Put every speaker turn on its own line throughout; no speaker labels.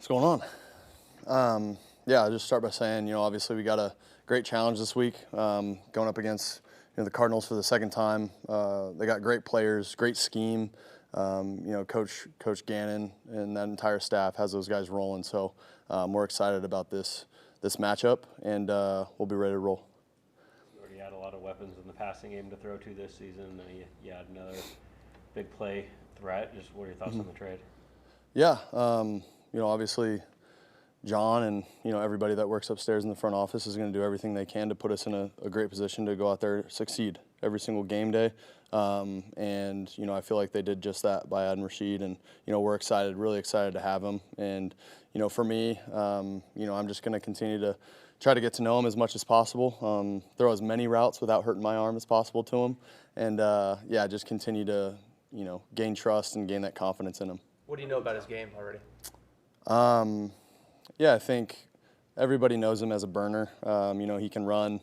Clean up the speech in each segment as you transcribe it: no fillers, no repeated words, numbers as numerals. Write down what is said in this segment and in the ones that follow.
What's going on? Yeah, I'll just start by saying, obviously we got a great challenge this week, going up against the Cardinals for the second time. They got great players, great scheme. Coach Gannon and that entire staff has those guys rolling. So we're excited about this matchup, and we'll be ready to roll.
You already had a lot of weapons in the passing game to throw to this season. You had another big play threat. Just what are your thoughts on the trade?
Yeah, obviously John and everybody that works upstairs in the front office is going to do everything they can to put us in a great position to go out there succeed every single game day. I feel like they did just that by adding Rashid, and we're excited, really excited to have him. And for me, I'm just going to continue to try to get to know him as much as possible, throw as many routes without hurting my arm as possible to him, and just continue to gain trust and gain that confidence in him.
What do you know about his game already?
I think everybody knows him as a burner. He can run.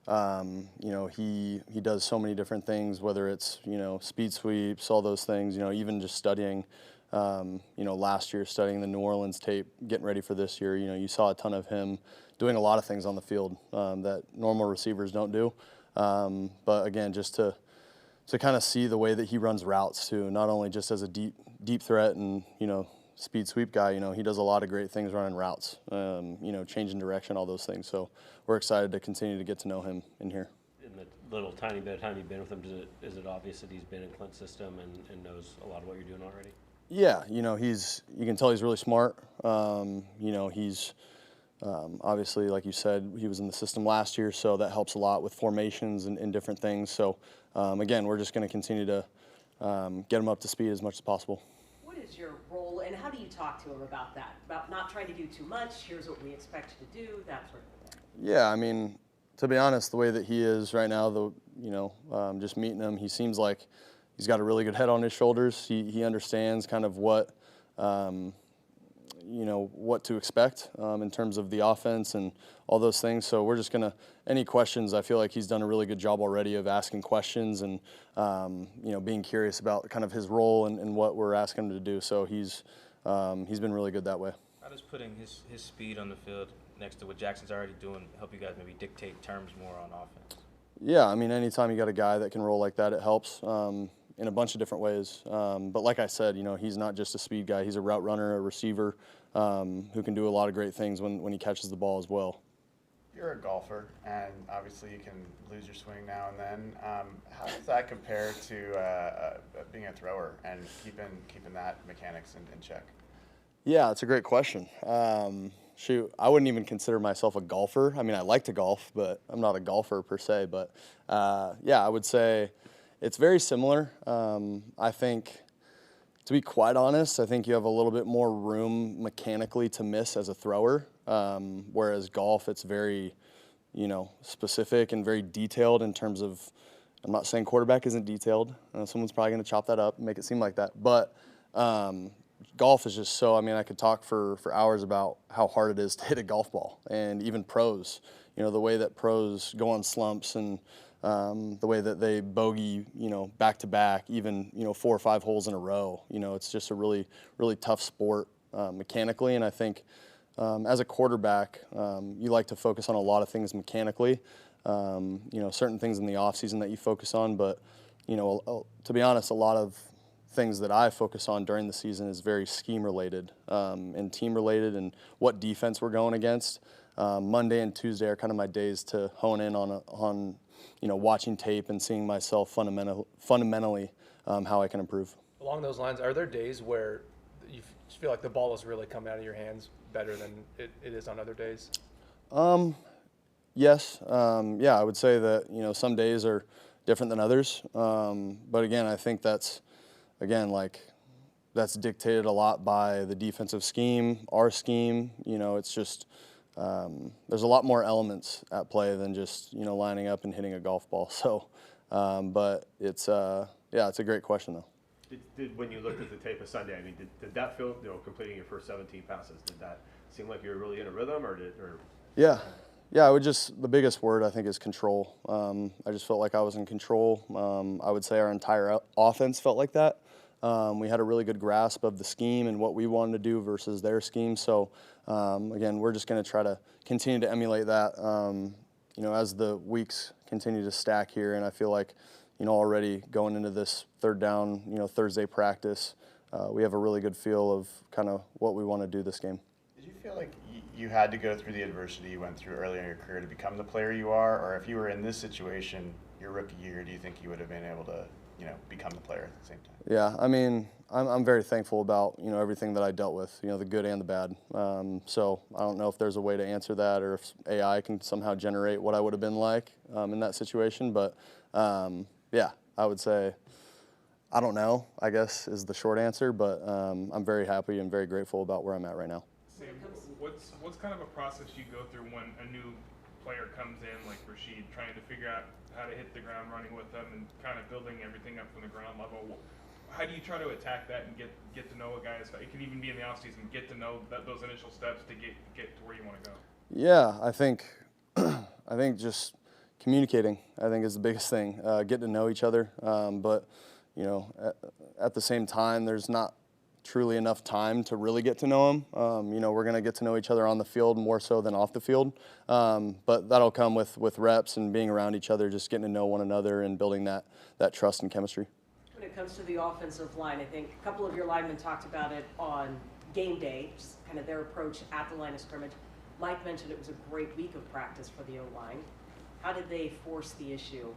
He does so many different things, whether it's, speed sweeps, all those things, even just studying, last year, studying the New Orleans tape, getting ready for this year, you saw a ton of him doing a lot of things on the field that normal receivers don't do. But again, just to kind of see the way that he runs routes too, not only just as a deep threat and, speed sweep guy, he does a lot of great things running routes, changing direction, all those things. So we're excited to continue to get to know him in here.
In the little tiny bit of time you've been with him, is it obvious that he's been in Clint's system and knows a lot of what you're doing already?
Yeah, you can tell he's really smart. He's obviously, like you said, he was in the system last year, so that helps a lot with formations and different things. So again, we're just going to continue to get him up to speed as much as possible.
What is your role, and how do you talk to him about that? About not trying to do too much, here's what we expect you to do, that sort of thing.
Yeah, I mean, to be honest, the way that he is right now, just meeting him, he seems like he's got a really good head on his shoulders. He understands kind of what to expect in terms of the offense and all those things. So we're just gonna, any questions, I feel like he's done a really good job already of asking questions and being curious about kind of his role and what we're asking him to do. So he's been really good that way.
How does putting his speed on the field next to what Jackson's already doing help you guys maybe dictate terms more on offense?
Yeah, I mean, anytime you got a guy that can roll like that, it helps in a bunch of different ways. But like I said, he's not just a speed guy. He's a route runner, a receiver who can do a lot of great things when he catches the ball as well.
You're a golfer, and obviously you can lose your swing now and then. How does that compare to being a thrower and keeping that mechanics in check?
Yeah, it's a great question. I wouldn't even consider myself a golfer. I mean, I like to golf, but I'm not a golfer per se. But I would say it's very similar. I think, to be quite honest, I think you have a little bit more room mechanically to miss as a thrower, whereas golf, it's very, specific and very detailed in terms of, I'm not saying quarterback isn't detailed. Someone's probably going to chop that up and make it seem like that. But golf is just so, I could talk for hours about how hard it is to hit a golf ball. And even pros, the way that pros go on slumps and the way that they bogey, back to back, even, 4 or 5 holes in a row. It's just a really, really tough sport mechanically. And I think as a quarterback, you like to focus on a lot of things mechanically. Certain things in the off season that you focus on. But, to be honest, a lot of things that I focus on during the season is very scheme related and team related and what defense we're going against. Monday and Tuesday are kind of my days to hone in on watching tape and seeing myself fundamentally how I can improve.
Along those lines, are there days where you feel like the ball is really coming out of your hands better than it is on other days?
Yes. I would say that, some days are different than others. But again, I think that's dictated a lot by the defensive scheme, our scheme. It's just, there's a lot more elements at play than just, lining up and hitting a golf ball. So, but it's a great question though.
When you looked at the tape of Sunday, did that feel, completing your first 17 passes, did that seem like you were really in a rhythm or?
Yeah, the biggest word I think is control. I just felt like I was in control. I would say our entire offense felt like that. We had a really good grasp of the scheme and what we wanted to do versus their scheme. So again, we're just going to try to continue to emulate that, as the weeks continue to stack here. And I feel like, already going into this third down, Thursday practice, we have a really good feel of kind of what we want to do this game.
Did you feel like you had to go through the adversity you went through earlier in your career to become the player you are? Or if you were in this situation your rookie year, do you think you would have been able to, become the player at the same time?
Yeah, I mean, I'm very thankful about, everything that I dealt with, the good and the bad. So I don't know if there's a way to answer that or if AI can somehow generate what I would have been like in that situation. But, yeah, I would say I don't know, I guess, is the short answer. But I'm very happy and very grateful about where I'm at right now.
Sam, what's kind of a process you go through when a new player comes in, like Rashid, trying to figure out how to hit the ground running with them and kind of building everything up from the ground level? How do you try to attack that and get to know a guy? It can even be in the offseason, get to know those initial steps to get to where you want to go.
Yeah, I think just communicating, I think, is the biggest thing. Get to know each other, but at the same time, there's not truly enough time to really get to know them. We're going to get to know each other on the field more so than off the field, but that'll come with reps and being around each other, just getting to know one another and building that trust and chemistry.
When it comes to the offensive line, I think a couple of your linemen talked about it on game day, just kind of their approach at the line of scrimmage. Mike mentioned it was a great week of practice for the O-line. How did they force the issue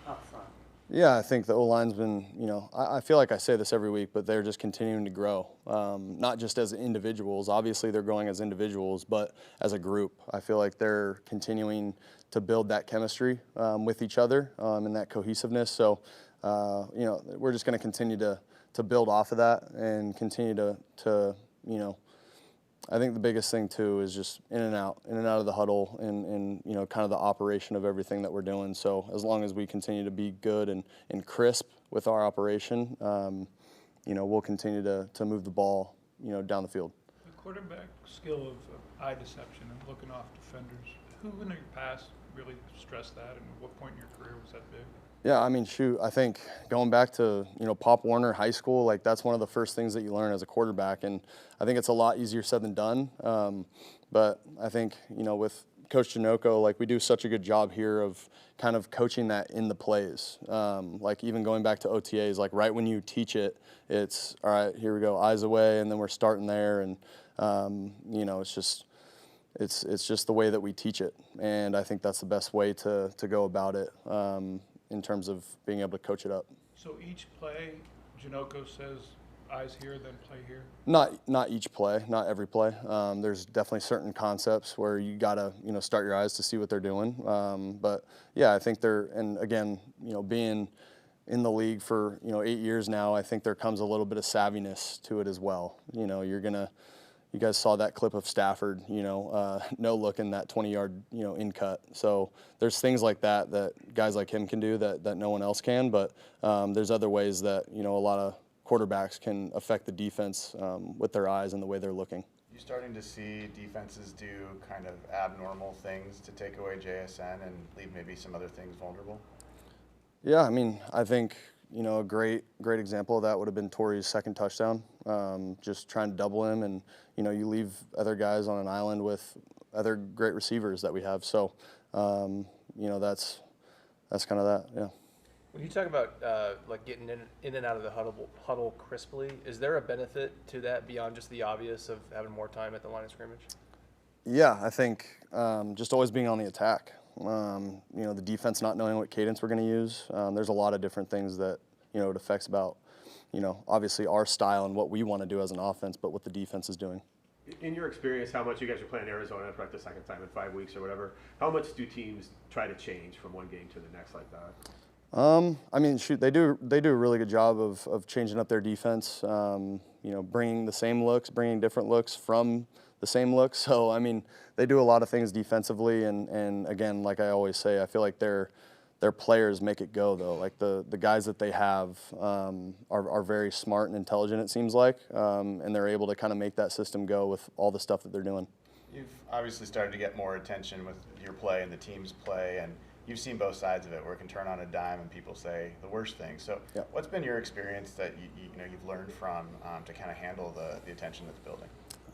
up front?
Yeah, I think the O-line's been, I feel like I say this every week, but they're just continuing to grow, not just as individuals. Obviously, they're growing as individuals, but as a group. I feel like they're continuing to build that chemistry with each other and that cohesiveness. So, we're just going to continue to build off of that and continue to I think the biggest thing too is just in and out of the huddle and kind of the operation of everything that we're doing. So as long as we continue to be good and crisp with our operation, we'll continue to move the ball, down the field.
The quarterback skill of eye deception and looking off defenders. Who in your past really stressed that, and at what point in your career was that big?
Yeah, I mean, shoot, I think going back to, Pop Warner High School, like that's one of the first things that you learn as a quarterback, and I think it's a lot easier said than done. But I think, with Coach Janoko, like we do such a good job here of kind of coaching that in the plays. Like even going back to OTAs, like right when you teach it, it's, all right, here we go, eyes away, and then we're starting there, and, it's just the way that we teach it, and I think that's the best way to go about it. In terms of being able to coach it up.
So each play, Janoko says, eyes here, then play here?
Not each play, not every play. There's definitely certain concepts where you gotta, start your eyes to see what they're doing. But yeah, I think and again, being in the league for, 8 years now, I think there comes a little bit of savviness to it as well. You guys saw that clip of Stafford, no look in that 20-yard, in cut. So there's things like that guys like him can do that no one else can. But there's other ways that, a lot of quarterbacks can affect the defense with their eyes and the way they're looking.
You starting to see defenses do kind of abnormal things to take away JSN and leave maybe some other things vulnerable?
Yeah, I mean, I think, a great example of that would have been Torrey's second touchdown. Just trying to double him, and you leave other guys on an island with other great receivers that we have. So, that's kind of that. Yeah.
When you talk about like getting in and out of the huddle crisply, is there a benefit to that beyond just the obvious of having more time at the line of scrimmage?
Yeah, I think just always being on the attack. The defense not knowing what cadence we're going to use. There's a lot of different things that, it affects about, obviously our style and what we want to do as an offense, but what the defense is doing.
In your experience, how much you guys are playing Arizona for like the second time in 5 weeks or whatever, how much do teams try to change from one game to the next like that?
I mean, shoot, they do a really good job of changing up their defense, bringing the same looks, bringing different looks from the same look. So, I mean, they do a lot of things defensively, and again, like I always say, I feel like their players make it go, though. Like the guys that they have are very smart and intelligent, it seems like, and they're able to kind of make that system go with all the stuff that they're doing.
You've obviously started to get more attention with your play and the team's play, and you've seen both sides of it, where it can turn on a dime and people say the worst things. So
Yep.
what's been your experience that you've learned from to kind of handle the attention that's building?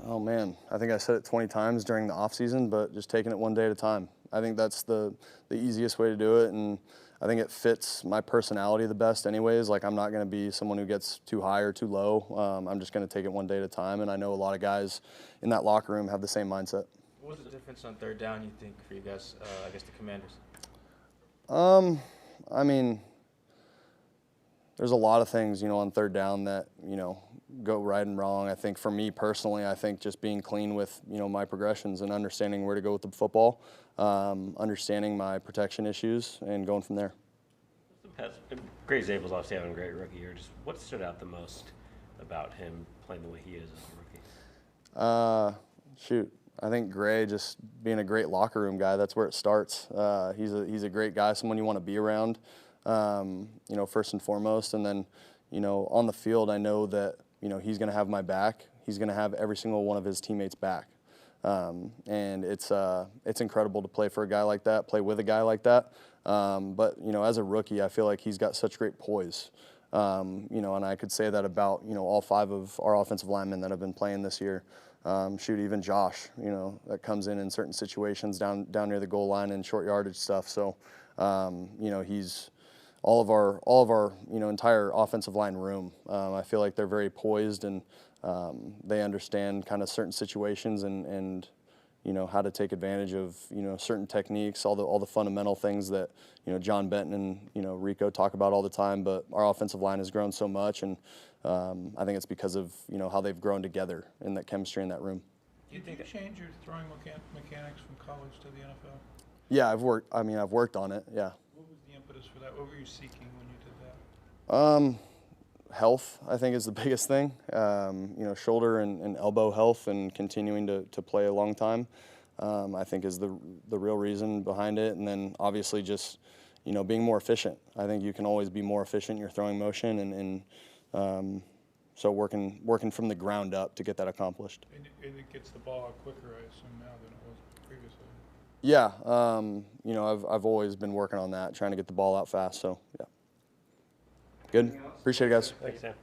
Oh man, I think I said it 20 times during the off season, but just taking it one day at a time. I think that's the easiest way to do it, and I think it fits my personality the best anyways. Like, I'm not going to be someone who gets too high or too low. I'm just going to take it one day at a time, and I know a lot of guys in that locker room have the same mindset.
What was the difference on third down, you think, for you guys, I guess the Commanders?
I mean, there's a lot of things, on third down that, go right and wrong. I think for me personally, I think just being clean with, my progressions and understanding where to go with the football, understanding my protection issues, and going from there.
Grey Zabel's obviously having a great rookie year. Just what stood out the most about him playing the way he is as a rookie?
I think Gray just being a great locker room guy, that's where it starts. He's a great guy, someone you want to be around, first and foremost. And then, on the field, I know that, he's going to have my back. He's going to have every single one of his teammates back. And it's incredible to play for a guy like that, play with a guy like that. But, as a rookie, I feel like he's got such great poise. And I could say that about, all 5 of our offensive linemen that have been playing this year. Even Josh, that comes in certain situations down near the goal line and short yardage stuff. So, he's all of our entire offensive line room. I feel like they're very poised, and they understand kind of certain situations and how to take advantage of certain techniques, all the fundamental things that John Benton and Rico talk about all the time. But our offensive line has grown so much, and I think it's because of how they've grown together in that chemistry in that room.
Did you change your throwing mechanics from college to the NFL?
Yeah, I've worked on it. Yeah.
What was the impetus for that? What were you seeking when you did that?
Health, I think, is the biggest thing. Shoulder and elbow health, and continuing to play a long time, I think, is the real reason behind it. And then obviously just being more efficient. I think you can always be more efficient in your throwing motion, and so working from the ground up to get that accomplished.
And it gets the ball out quicker, I assume, now than it was previously.
Yeah, I've always been working on that, trying to get the ball out fast. So yeah, good. Appreciate it, guys.
Thanks, Sam.